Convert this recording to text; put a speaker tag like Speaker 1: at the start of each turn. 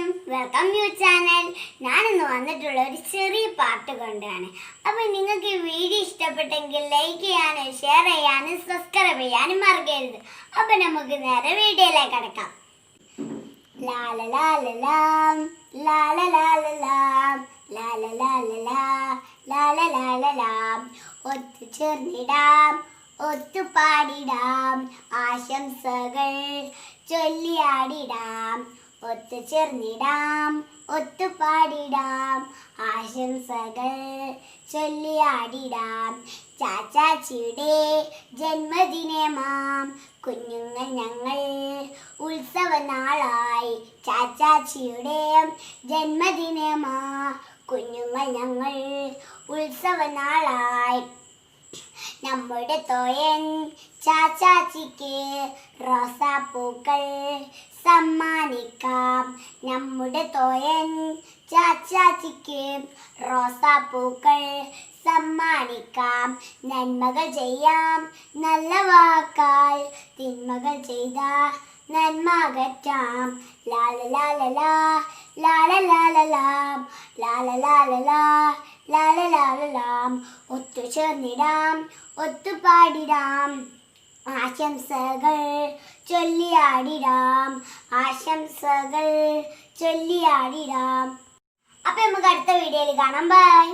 Speaker 1: Welcome you channel. ഞാനിന്ന് വന്നിട്ടുള്ള ഒരു ചെറിയ പാട്ട് കൊണ്ടാണ്. അപ്പോൾ നിങ്ങൾക്ക് ഈ വീഡിയോ ഇഷ്ടപ്പെട്ടെങ്കിൽ ലൈക്ക് ചെയ്യാനും ഷെയർ ചെയ്യാനും സബ്സ്ക്രൈബ് ചെയ്യാനും മറക്കരുത്. അപ്പോൾ നമുക്ക് നേരെ വീഡിയോയിലേക്ക് കടക്കാം. ലാല ലാല ലാം ലാല ലാല ലാം ലാല ലാല ലാ ലാല ലാല ലാം. ഒത്തുചേർന്നിടാം ഒത്തുപാടിടാം ആശംസകൾ ചൊല്ലിയാടിടാം. ഒത്തുചേർന്നിടാം ഒത്തുപാടിടാം ആശംസകൾ ചൊല്ലിയാടിടാം. ചാച്ചാച്ചിയുടെ ജന്മദിനമാം കുഞ്ഞുങ്ങൾ ഞങ്ങൾ ഉത്സവനാളായി. ചാച്ചാച്ചിയുടെ ജന്മദിനമാ കുഞ്ഞുങ്ങൾ ഞങ്ങൾ ഉത്സവനാളായി. നമ്മുടെ തോയൻ ചാച്ചാച്ചിക്ക് റോസാപ്പൂക്കൾ സമ്മാനിക്കാം. നമ്മുടെ തോയൻ ചാച്ചാച്ചിക്ക് റോസാപ്പൂക്കൾ സമ്മാനിക്കാം. നന്മകൾ ചെയ്യാം നല്ല വാക്കാൽ, തിന്മകൾ ചെയ്ത നന്മ അകറ്റാം. ലാല ലാല ലാ ലാല ലാല ലാം ലാല ലാല ലാ ലാല ലാല ലാം. ഒത്തുചേർന്നിടാം ഒത്തുപാടിടാം ആശംസകൾ ചൊല്ലിയാടിടാം ആശംസകൾ ചൊല്ലിയാടിടാം. അപ്പം നമുക്ക് അടുത്ത വീഡിയോയിൽ കാണാം. ബൈ.